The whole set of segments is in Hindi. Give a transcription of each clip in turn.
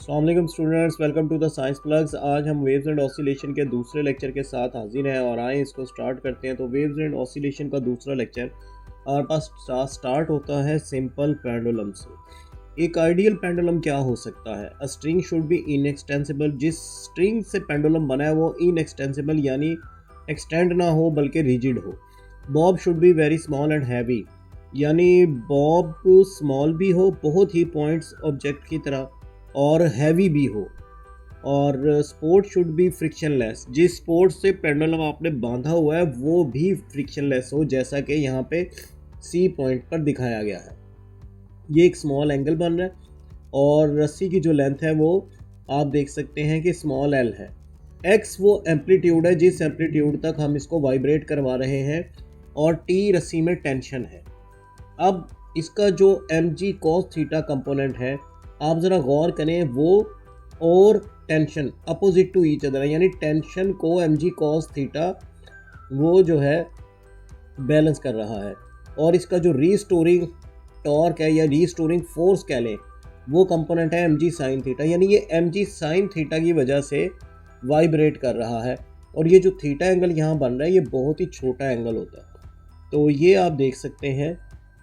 अस्सलाम वालेकुम students, welcome to the science plugs. आज हम वेव्स एंड ऑसिलेशन के दूसरे लेक्चर के साथ हाजिर हैं और आए इसको स्टार्ट करते हैं। तो वेव्स एंड ऑसिलेशन का दूसरा लेक्चर हमारे पास स्टार्ट होता है सिंपल पेंडुलम से। एक आइडियल पेंडुलम क्या हो सकता है? A string should be inextensible. जिस स्ट्रिंग से पेंडुलम बना है वो इनएक्सटेंसिबल यानी एक्सटेंड ना हो बल्कि रिजिड हो। Bob should be very small and heavy, यानी बॉब स्मॉल भी हो बहुत ही पॉइंट्स ऑब्जेक्ट की तरह और हैवी भी हो। और स्पोर्ट शुड बी फ्रिक्शनलेस। जिस स्पोर्ट से पेंडुलम आपने बांधा हुआ है वो भी फ्रिक्शनलेस हो, जैसा कि यहाँ पे सी पॉइंट पर दिखाया गया है। ये एक स्मॉल एंगल बन रहा है और रस्सी की जो लेंथ है वो आप देख सकते हैं कि स्मॉल एल है। एक्स वो एम्पलीट्यूड है जिस एम्पलीट्यूड तक हम इसको वाइब्रेट करवा रहे हैं, और टी रस्सी में टेंशन है। अब इसका जो m g cos theta component है, आप ज़रा गौर करें, वो और tension opposite to each other है, यानी टेंशन को एम जी कॉस थीटा वो जो है बैलेंस कर रहा है। और इसका जो रीस्टोरिंग टॉर्क है या रीस्टोरिंग फोर्स कह लें, वो कंपोनेंट है एम जी साइन थीटा, यानी ये एम जी साइन थीटा की वजह से वाइब्रेट कर रहा है। और ये जो थीटा एंगल यहाँ बन रहा है ये बहुत ही छोटा एंगल होता है। तो ये आप देख सकते हैं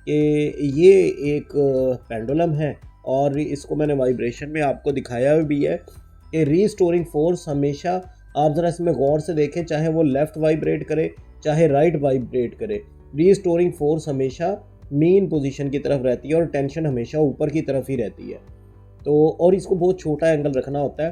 कि ये एक पेंडुलम है और इसको मैंने वाइब्रेशन में आपको दिखाया भी है कि रीस्टोरिंग फोर्स हमेशा, आप ज़रा इसमें गौर से देखें, चाहे वो लेफ़्ट वाइब्रेट करे चाहे राइट वाइब्रेट करे, रीस्टोरिंग फोर्स हमेशा मेन पोजीशन की तरफ रहती है और टेंशन हमेशा ऊपर की तरफ ही रहती है। तो और इसको बहुत छोटा एंगल रखना होता है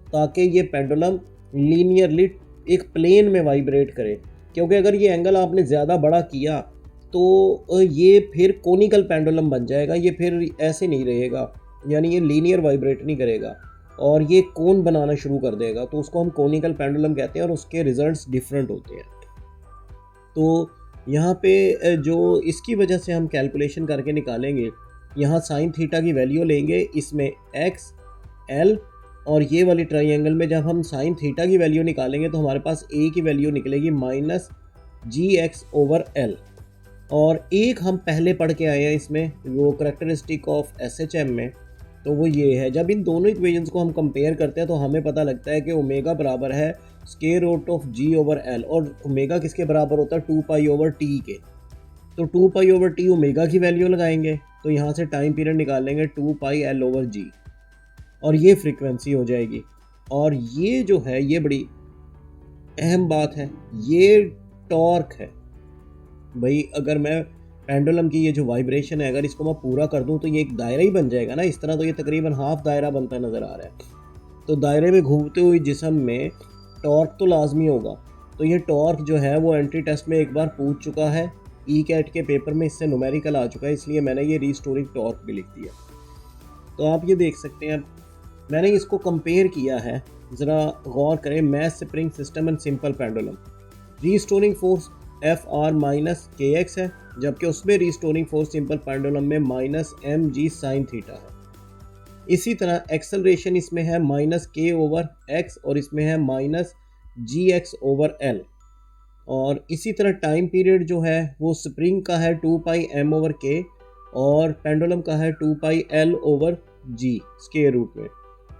ताकि ये पेंडुलम लीनियरली एक प्लेन में वाइब्रेट करे, क्योंकि अगर ये एंगल आपने ज़्यादा बड़ा किया तो ये फिर कोनिकल पेंडुलम बन जाएगा, ये फिर ऐसे नहीं रहेगा, यानी ये लीनियर वाइब्रेट नहीं करेगा और ये कोन बनाना शुरू कर देगा। तो उसको हम कोनिकल पेंडुलम कहते हैं और उसके रिजल्ट्स डिफरेंट होते हैं। तो यहाँ पे जो इसकी वजह से हम कैलकुलेशन करके निकालेंगे, यहाँ साइन थीटा की वैल्यू लेंगे, इसमें एक्स एल, और ये वाली ट्राइंगल में जब हम साइन थीटा की वैल्यू निकालेंगे तो हमारे पास ए की वैल्यू निकलेगी माइनस जी एक्स ओवर एल। और एक हम पहले पढ़ के आए हैं इसमें वो characteristic of S H M में, तो वो ये है। जब इन दोनों इक्वेशंस को हम कंपेयर करते हैं तो हमें पता लगता है कि ओमेगा बराबर है square root of g over l, और ओमेगा किसके बराबर होता है? 2 पाई ओवर टी के। तो 2 पाई ओवर टी ओमेगा की वैल्यू लगाएंगे तो यहाँ से टाइम पीरियड निकालेंगे 2 पाई एल ओवर जी, और ये फ्रीक्वेंसी हो जाएगी। और ये जो है ये बड़ी अहम बात है, ये टॉर्क है भाई। अगर मैं पेंडुलम की ये जो वाइब्रेशन है अगर इसको मैं पूरा कर दूं तो ये एक दायरा ही बन जाएगा ना इस तरह। तो ये तकरीबन हाफ दायरा बनता नज़र आ रहा है। तो दायरे में घूमते हुए जिस्म में टॉर्क तो लाजमी होगा। तो ये टॉर्क जो है वो एंट्री टेस्ट में एक बार पूछ चुका है, ई कैट के पेपर में इससे न्यूमेरिकल आ चुका है, इसलिए मैंने ये रीस्टोरिंग टॉर्क भी लिख दिया। तो आप ये देख सकते हैं, मैंने इसको कंपेयर किया है, ज़रा गौर करें, mass spring system and simple pendulum. Restoring force F R minus k x है, जबकि उसमें रीस्टोरिंग फोर्स सिंपल पेंडुलम में minus m g sine theta है। इसी तरह एक्सेलरेशन इसमें है माइनस के ओवर एक्स और इसमें है माइनस जी एक्स ओवर एल। और इसी तरह टाइम पीरियड जो है वो स्प्रिंग का है 2 पाई एम ओवर के और पेंडुलम का है 2 पाई एल ओवर जी स्क्वायर रूट में।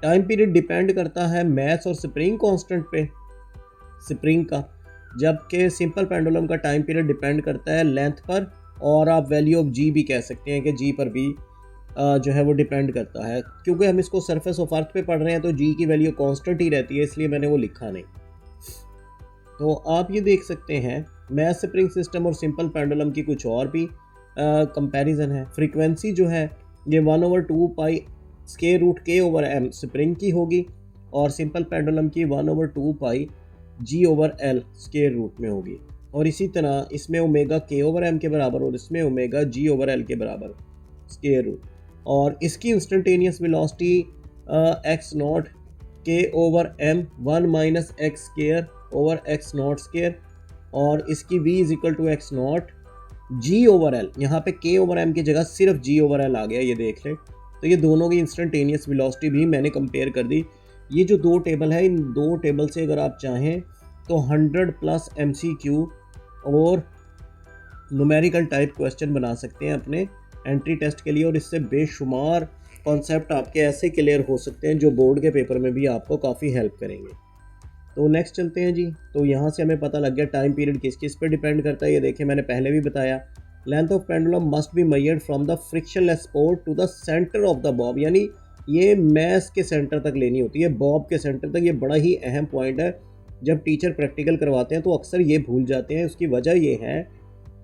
टाइम पीरियड डिपेंड करता है मैस और स्प्रिंग कांस्टेंट पे, स्प्रिंग का, जबकि सिंपल पेंडुलम का टाइम पीरियड डिपेंड करता है लेंथ पर, और आप वैल्यू ऑफ जी भी कह सकते हैं कि जी पर भी जो है वो डिपेंड करता है। क्योंकि हम इसको सरफेस ऑफ अर्थ पे पढ़ रहे हैं तो जी की वैल्यू कांस्टेंट ही रहती है, इसलिए मैंने वो लिखा नहीं। तो आप ये देख सकते हैं मैस स्प्रिंग सिस्टम और सिंपल पेंडुलम की कुछ और भी कंपैरिजन है। फ्रीक्वेंसी जो है ये 1/2 पाई स्क्वायर रूट के ओवर एम स्प्रिंग की होगी और सिंपल पेंडुलम की 1/2 पाई जी ओवर एल स्क्वायर रूट में होगी। और इसी तरह इसमें ओमेगा के ओवर एम के बराबर और इसमें ओमेगा जी ओवर एल के बराबर स्क्वायर रूट। और इसकी instantaneous velocity x naught k over m 1 minus x square over x naught square, और इसकी v is equal to x naught g over l. यहाँ पे के ओवर एम की जगह सिर्फ जी ओवर एल आ गया, ये देख लें। तो ये दोनों की इंस्टेंटेनियस वेलोसिटी भी मैंने कंपेयर कर दी। ये जो दो टेबल है, इन दो टेबल से अगर आप चाहें तो 100 प्लस MCQ और न्यूमेरिकल टाइप क्वेश्चन बना सकते हैं अपने एंट्री टेस्ट के लिए, और इससे बेशुमार कॉन्सेप्ट आपके ऐसे क्लियर हो सकते हैं जो बोर्ड के पेपर में भी आपको काफ़ी हेल्प करेंगे। तो नेक्स्ट चलते हैं जी। तो यहाँ से हमें पता लग गया टाइम पीरियड किस किस पे डिपेंड करता है। ये देखिए मैंने पहले भी बताया, length of pendulum must be measured from the frictionless support to the centre of the bob, यानी ये मैस के सेंटर तक लेनी होती है, बॉब के सेंटर तक। ये बड़ा ही अहम पॉइंट है। जब टीचर प्रैक्टिकल करवाते हैं तो अक्सर ये भूल जाते हैं। उसकी वजह ये है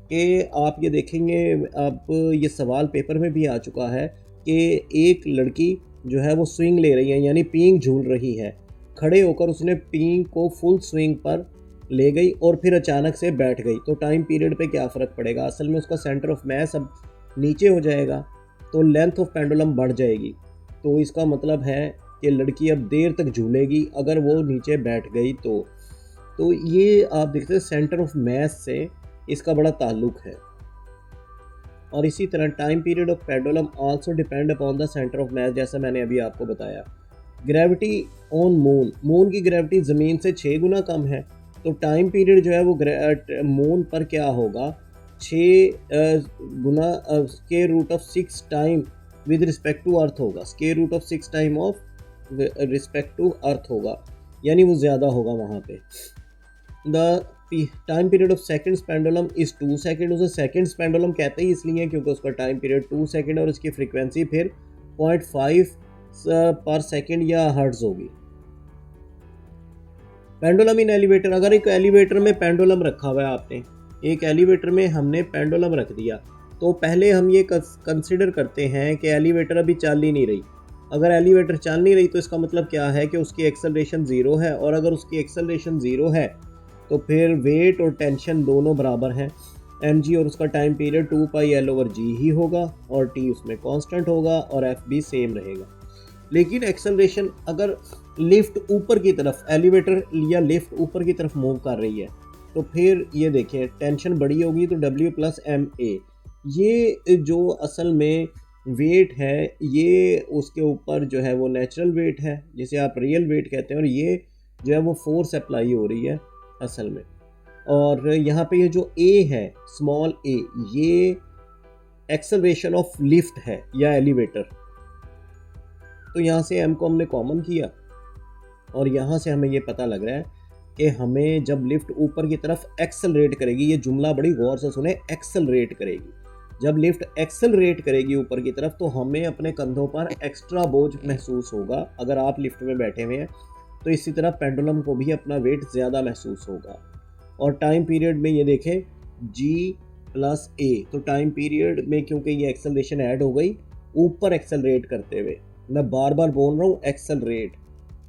कि आप ये देखेंगे, अब ये सवाल पेपर में भी आ चुका है कि एक लड़की जो है वो स्विंग ले रही है, यानी पींग झूल रही है। खड़े होकर उसने पींग को फुल स्विंग पर ले गई और फिर अचानक से बैठ गई, तो टाइम पीरियड पे क्या फ़र्क पड़ेगा? असल में उसका सेंटर ऑफ मैस अब नीचे हो जाएगा, तो लेंथ ऑफ पेंडुलम बढ़ जाएगी। तो इसका मतलब है कि लड़की अब देर तक झूलेगी अगर वो नीचे बैठ गई तो ये आप देखते हैं सेंटर ऑफ मैस से इसका बड़ा ताल्लुक है। और इसी तरह time period of pendulum also depend upon the centre of mass, जैसा मैंने अभी आपको बताया। ग्रेविटी ऑन मून, मून की ग्रेविटी ज़मीन से 6 गुना कम है, तो टाइम पीरियड जो है वो मून पर क्या होगा, 6 गुना square root of 6 time with respect to earth होगा, square root of 6 time of respect to earth होगा, यानी वो ज़्यादा होगा वहाँ पे। The time period of seconds pendulum is 2 second. उसे सेकंड्स पेंडुलम कहते ही इसलिए क्योंकि उसका टाइम पीरियड 2 सेकेंड और उसकी फ्रीक्वेंसी फिर 0.5 पर सेकेंड या हर्ट्ज होगी। पेंडुलम इन एलिवेटर, अगर एक एलिवेटर में पेंडुलम रखा हुआ है आपने, एक एलिवेटर में हमने पेंडुलम रख दिया, तो पहले हम ये कंसिडर करते हैं कि एलिवेटर अभी चल ही नहीं रही। अगर एलिवेटर चल नहीं रही तो इसका मतलब क्या है कि उसकी एक्सेलरेशन 0 है, और अगर उसकी एक्सेलरेशन 0 है तो फिर वेट और टेंशन दोनों बराबर हैं। mg और उसका टाइम पीरियड 2πl/g ही होगा और t उसमें कांस्टेंट होगा और f भी सेम रहेगा। लेकिन एक्सेलरेशन अगर लिफ्ट ऊपर की तरफ, एलिवेटर या लिफ्ट ऊपर की तरफ मूव कर रही है, तो फिर ये देखें टेंशन बड़ी होगी, तो W + ma, ये जो असल में वेट है ये उसके ऊपर जो है वो नेचुरल वेट है जिसे आप रियल वेट कहते हैं, और ये जो है वो फोर्स अप्लाई हो रही है असल में। और यहाँ पे ये जो A है, स्मॉल a, ये एक्सेलरेशन ऑफ लिफ्ट है या एलिवेटर। तो यहाँ से m को हमने कॉमन किया और यहाँ से हमें ये पता लग रहा है कि हमें जब लिफ्ट ऊपर की तरफ एक्सेलरेट करेगी, ये जुमला बड़ी गौर से सुने, एक्सेलरेट करेगी, जब लिफ्ट एक्सेलरेट करेगी ऊपर की तरफ तो हमें अपने कंधों पर एक्स्ट्रा बोझ महसूस होगा। अगर आप लिफ्ट में बैठे हुए हैं तो इसी तरह पेंडुलम को भी अपना वेट ज़्यादा महसूस होगा। और टाइम पीरियड में ये देखें G + a, तो टाइम पीरियड में क्योंकि ये एक्सेलरेशन ऐड हो गई ऊपर एक्सेलरेट करते हुए, मैं बार बार बोल रहा हूँ एक्सेलरेट,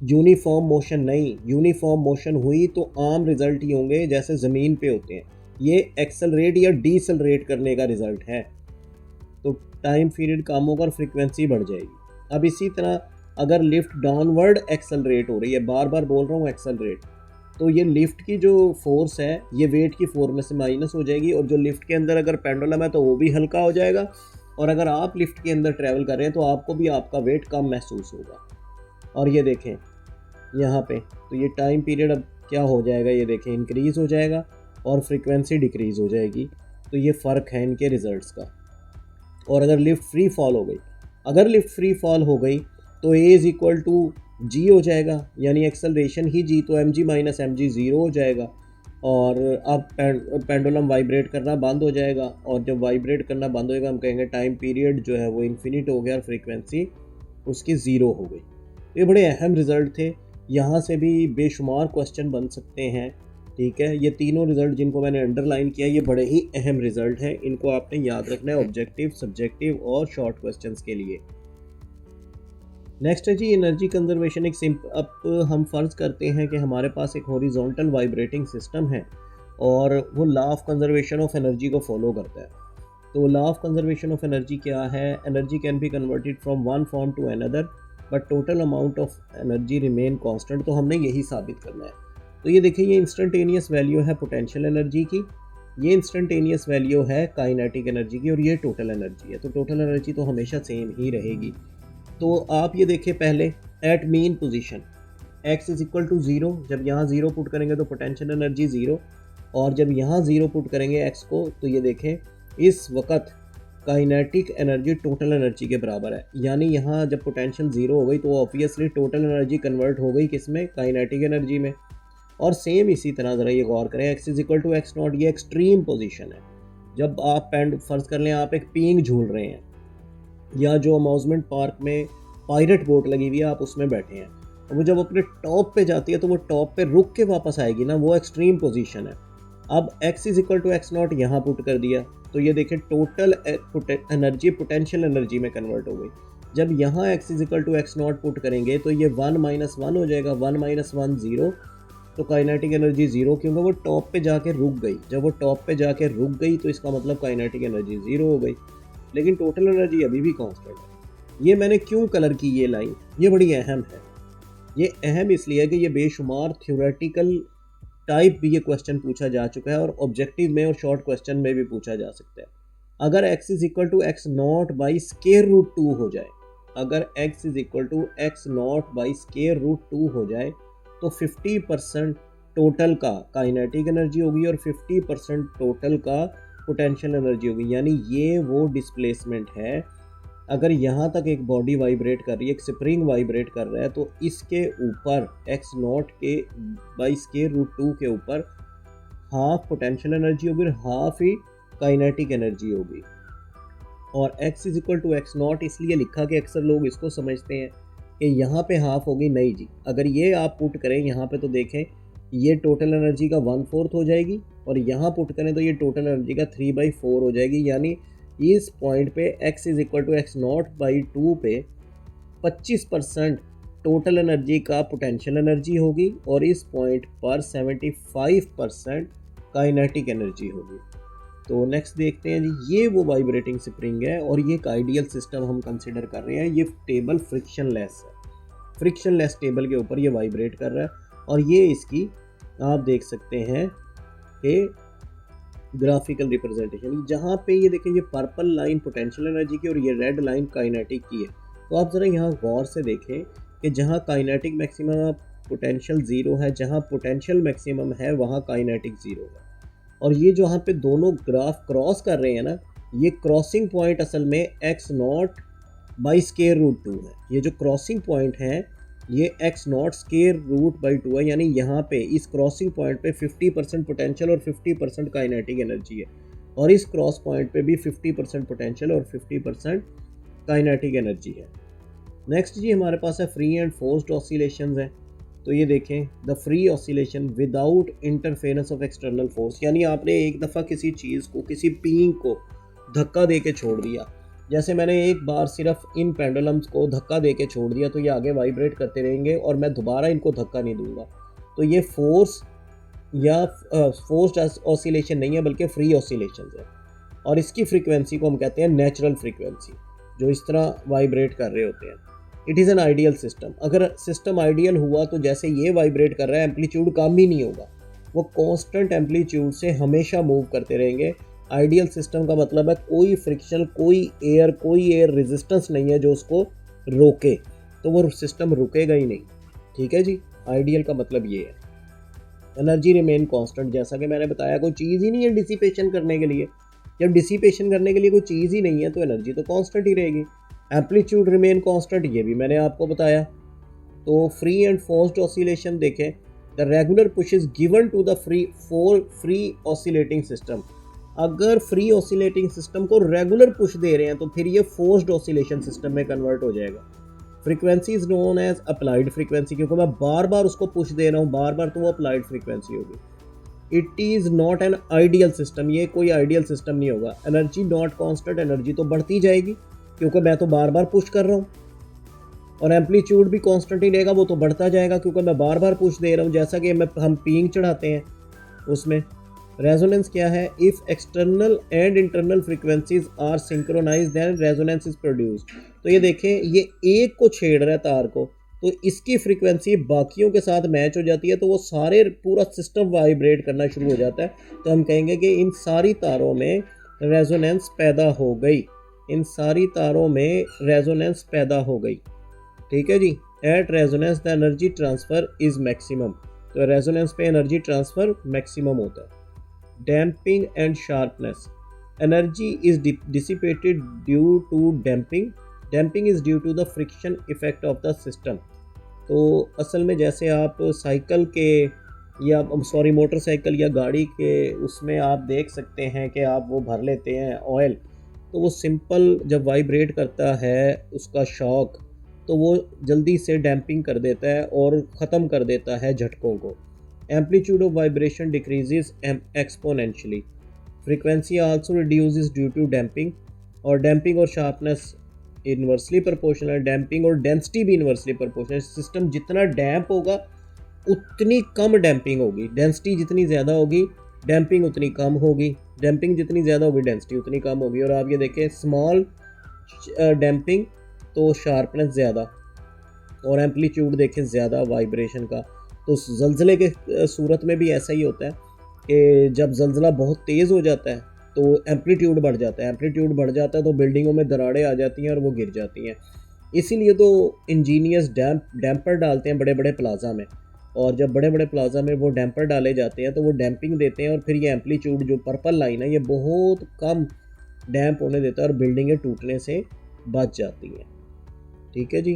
यूनिफॉर्म मोशन नहीं। यूनिफॉर्म मोशन हुई तो आम रिजल्ट ही होंगे जैसे ज़मीन पे होते हैं, ये एक्सेलरेट या डीसेलरेट करने का रिजल्ट है। तो टाइम पीरियड कम होगा और फ्रीक्वेंसी बढ़ जाएगी। अब इसी तरह अगर लिफ्ट डाउनवर्ड एक्सेलरेट हो रही है, बार बार बोल रहा हूँ एक्सेलरेट, तो ये लिफ्ट की जो फोर्स है ये वेट की फोर्स में से माइनस हो जाएगी, और जो लिफ्ट के अंदर अगर पेंडुलम है तो वो भी हल्का हो जाएगा, और अगर आप लिफ्ट के अंदर ट्रैवल कर रहे हैं तो आपको भी आपका वेट कम महसूस होगा। और ये देखें यहाँ पे, तो ये टाइम पीरियड अब क्या हो जाएगा, ये देखें इंक्रीज़ हो जाएगा और फ्रीक्वेंसी डिक्रीज़ हो जाएगी। तो ये फ़र्क है इनके रिज़ल्ट्स का। और अगर लिफ्ट फ्री फॉल हो गई, अगर लिफ्ट फ्री फॉल हो गई तो A = G हो जाएगा, यानी एक्सेलरेशन ही G, तो mg - mg 0 हो जाएगा, और अब पेंडुलम वाइब्रेट करना बंद हो जाएगा, और जब वाइब्रेट करना बंद होएगा हम कहेंगे टाइम पीरियड जो है वो इन्फिनिट हो गया और फ्रीक्वेंसी उसकी 0 हो गई। ये बड़े अहम रिज़ल्ट थे, यहाँ से भी बेशुमार क्वेश्चन बन सकते हैं। ठीक है, ये तीनों रिज़ल्ट जिनको मैंने अंडरलाइन किया ये बड़े ही अहम रिज़ल्ट हैं, इनको आपने याद रखना है ऑब्जेक्टिव, सब्जेक्टिव और शॉर्ट क्वेश्चंस के लिए। नेक्स्ट है जी एनर्जी कंजर्वेशन। अब हम फ़र्ज़ करते हैं कि हमारे पास एक हॉरिजॉन्टल वाइब्रेटिंग सिस्टम है और वो law of conservation of energy को फॉलो करता है। तो law of conservation of energy क्या है? Energy can be converted from one form to another but total amount of energy remain constant. तो हमने यही साबित करना है। तो ये देखिए, ये इंस्टेंटेनियस वैल्यू है पोटेंशियल एनर्जी की, ये इंस्टेंटेनियस वैल्यू है काइनेटिक एनर्जी की, और ये टोटल एनर्जी है। तो टोटल एनर्जी तो हमेशा सेम ही रहेगी। तो आप ये देखिए पहले एट मीन पोजीशन x = 0, जब यहाँ 0 पुट करेंगे तो पोटेंशियल एनर्जी 0, और जब यहाँ 0 पुट करेंगे x को तो ये देखें इस वक्त काइनेटिक एनर्जी टोटल एनर्जी के बराबर है। यानी यहाँ जब पोटेंशियल ज़ीरो हो गई तो ऑब्वियसली टोटल एनर्जी कन्वर्ट हो गई किस में, काइनेटिक एनर्जी में। और सेम इसी तरह ज़रा ये गौर करें, x is equal to x naught, ये एक्सट्रीम पोजीशन है। जब आप फ़र्ज़ कर लें आप एक पींग झूल रहे हैं, या जो अम्यूज़मेंट पार्क में पायरेट बोट लगी हुई है आप उसमें बैठे हैं, और वो जब अपने टॉप पे जाती है तो वो टॉप पे रुक के वापस आएगी ना, वो एक्सट्रीम पोजीशन है। अब x is equal to x naught यहाँ पुट कर दिया तो ये देखें टोटल एनर्जी पोटेंशियल एनर्जी में कन्वर्ट हो गई। जब यहाँ x is equal to x naught put करेंगे तो ये 1 - 1 हो जाएगा, 1 - 1 0, तो काइनेटिक एनर्जी ज़ीरो, क्योंकि वो टॉप पे जाके रुक गई। जब वो टॉप पे जाके रुक गई तो इसका मतलब काइनेटिक एनर्जी ज़ीरो हो गई, लेकिन टोटल एनर्जी अभी भी कांस्टेंट है। ये मैंने क्यों कलर की ये लाइन, ये बड़ी अहम है। ये अहम इसलिए है कि ये बेशुमार थ्योरेटिकल टाइप भी ये क्वेश्चन पूछा जा चुका है, और ऑब्जेक्टिव में और शॉर्ट क्वेश्चन में भी पूछा जा सकता है। अगर x is equal to x naught by square root 2 हो जाए, अगर x is equal to x naught by square root 2 हो जाए तो 50% टोटल का काइनेटिक एनर्जी होगी और 50% टोटल का पोटेंशियल एनर्जी होगी। यानी ये वो डिस्प्लेसमेंट है। अगर यहाँ तक एक बॉडी वाइब्रेट कर रही है, एक स्प्रिंग वाइब्रेट कर रहा है, तो इसके ऊपर एक्स नॉट के बाई स्केयर रूट 2 के ऊपर हाफ पोटेंशियल एनर्जी होगी और हाफ ही काइनेटिक एनर्जी होगी। और x is equal to x naught इसलिए लिखा कि अक्सर लोग इसको समझते हैं कि यहाँ पे हाफ होगी, नहीं जी। अगर ये आप पुट करें यहाँ पे तो देखें ये टोटल एनर्जी का 1/4 हो जाएगी, और यहाँ पुट करें तो ये टोटल एनर्जी का 3/4 हो जाएगी। यानी इस पॉइंट पे x is equal to x naught by 2 पे 25% टोटल एनर्जी का पोटेंशियल एनर्जी होगी, और इस पॉइंट पर 75% काइनेटिक एनर्जी होगी। तो नेक्स्ट देखते हैं जी, ये वो वाइब्रेटिंग स्प्रिंग है और ये एक आइडियल सिस्टम हम कंसिडर कर रहे हैं। ये टेबल फ्रिक्शनलेस है, फ्रिक्शनलेस टेबल के ऊपर ये वाइब्रेट कर रहा है, और ये इसकी आप देख सकते हैं कि ग्राफिकल रिप्रेजेंटेशन, जहाँ पे ये देखें ये पर्पल लाइन पोटेंशियल एनर्जी की और ये रेड लाइन काइनेटिक की है। तो आप ज़रा यहाँ गौर से देखें कि जहाँ काइनेटिक मैक्सिमम पोटेंशियल ज़ीरो है, जहाँ पोटेंशियल मैक्सिमम है वहाँ काइनेटिक ज़ीरो है। और ये जो यहाँ पे दोनों ग्राफ क्रॉस कर रहे हैं ना, ये क्रॉसिंग पॉइंट असल में x naught by square root 2 है। ये जो क्रॉसिंग पॉइंट है ये x naught square root by 2 है। यानी यहाँ पे इस क्रॉसिंग पॉइंट पे 50% पोटेंशियल और 50% काइनेटिक एनर्जी है, और इस क्रॉस पॉइंट पे भी 50% पोटेंशियल और 50% काइनेटिक एनर्जी है। नेक्स्ट जी हमारे पास है फ्री एंड फोर्स्ड ऑसिलेशंस है। तो ये देखें the free oscillation without interference of external force, यानी आपने एक दफ़ा किसी चीज़ को, किसी पींग को धक्का दे के छोड़ दिया। जैसे मैंने एक बार सिर्फ इन पेंडुलम्स को धक्का दे के छोड़ दिया तो ये आगे वाइब्रेट करते रहेंगे और मैं दोबारा इनको धक्का नहीं दूंगा। तो ये फोर्स या फोर्स्ड ऑसिलेशन नहीं है बल्कि फ्री ऑसिलेशन है, और इसकी फ्रीक्वेंसी को हम कहते हैं नेचुरल फ्रीक्वेंसी, जो इस तरह वाइब्रेट कर रहे होते हैं। It is an ideal system. अगर सिस्टम आइडियल हुआ तो जैसे ये वाइब्रेट कर रहा है एम्पलीट्यूड कम ही नहीं होगा, वो कांस्टेंट एम्पलीट्यूड से हमेशा मूव करते रहेंगे। आइडियल सिस्टम का मतलब है कोई फ्रिक्शन, कोई एयर रेजिस्टेंस नहीं है जो उसको रोके, तो वो सिस्टम रुकेगा ही नहीं। ठीक है जी, आइडियल का मतलब ये है। एनर्जी रिमेन कांस्टेंट, जैसा कि मैंने बताया कोई चीज़ ही नहीं है डिसिपेशन करने के लिए। जब डिसिपेशन करने के लिए कोई चीज़ ही नहीं है तो एनर्जी तो कांस्टेंट ही रहेगी। एम्पलीट्यूड रिमेन कांस्टेंट, ये भी मैंने आपको बताया। तो फ्री एंड फोर्स्ड ऑसिलेशन देखें, the regular push is given to the free oscillating system. अगर फ्री ऑसिलेटिंग सिस्टम को रेगुलर पुश दे रहे हैं तो फिर ये फोर्स्ड ऑसिलेशन सिस्टम में कन्वर्ट हो जाएगा। Frequency is known as applied frequency, क्योंकि मैं बार बार उसको पुश दे रहा हूँ बार बार, तो वो अप्लाइड फ्रीक्वेंसी होगी। It is not an ideal system, ये कोई आइडियल सिस्टम नहीं होगा। एनर्जी नॉट कॉन्स्टेंट, एनर्जी तो बढ़ती जाएगी क्योंकि मैं तो बार बार पुश कर रहा हूँ, और एम्पलीट्यूड भी कांस्टेंट ही रहेगा, वो तो बढ़ता जाएगा क्योंकि मैं बार बार पुश दे रहा हूँ। जैसा कि हम पींग चढ़ाते हैं उसमें। रेजोनेंस क्या है? If external and internal frequencies are synchronized then resonance is produced. तो ये देखें, ये एक को छेड़ रहा है तार को, तो इसकी फ्रीक्वेंसी बाकियों के साथ मैच हो जाती है, तो वो सारे पूरा सिस्टम वाइब्रेट करना शुरू हो जाता है। तो हम कहेंगे कि इन सारी तारों में रेजोनेंस पैदा हो गई, इन सारी तारों में रेजोनेंस पैदा हो गई। ठीक है जी। At resonance the energy transfer is maximum, तो रेजोनेंस पे एनर्जी ट्रांसफ़र मैक्सिमम होता है। Damping and sharpness, energy is dissipated due to damping, damping is due to the friction effect of the system. तो असल में जैसे आप साइकिल के या सॉरी मोटरसाइकिल या गाड़ी के उसमें आप देख सकते हैं कि आप वो भर लेते हैं ऑयल, तो वो सिंपल जब वाइब्रेट करता है उसका शॉक, तो वो जल्दी से डैम्पिंग कर देता है और ख़त्म कर देता है झटकों को। Amplitude of vibration decreases exponentially, frequency also reduces due to damping, और डैम्पिंग और शार्पनेस इन्वर्सली प्रोपोर्शनल, डैम्पिंग और डेंसिटी भी इन्वर्सली प्रोपोर्शनल। सिस्टम जितना डैम्प होगा उतनी कम डैम्पिंग होगी, डेंसिटी जितनी ज़्यादा होगी डैम्पिंग उतनी कम होगी, डैम्पिंग जितनी ज़्यादा होगी डेंसिटी उतनी कम होगी। और आप ये देखें स्मॉल डैम्पिंग तो शार्पनेस ज़्यादा, और एम्पलीट्यूड देखें ज़्यादा वाइब्रेशन का। तो ज़लज़ले के सूरत में भी ऐसा ही होता है कि जब ज़लज़ला बहुत तेज़ हो जाता है तो एम्पलीट्यूड बढ़ जाता है, एम्पलीट्यूड बढ़ जाता है तो बिल्डिंगों में दरारें आ जाती हैं और वो गिर जाती हैं। इसीलिए तो इंजीनियर्स डैम्पर डालते हैं बड़े बड़े प्लाजा में, और जब बड़े बड़े प्लाजा में वो डैम्पर डाले जाते हैं तो वो डैम्पिंग देते हैं, और फिर ये एम्पलीट्यूड जो पर्पल लाइन है ये बहुत कम डैम्प होने देता है और बिल्डिंगें टूटने से बच जाती हैं। ठीक है जी,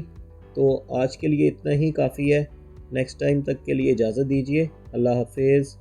तो आज के लिए इतना ही काफ़ी है। नेक्स्ट टाइम तक के लिए इजाज़त दीजिए। अल्लाह हाफिज़।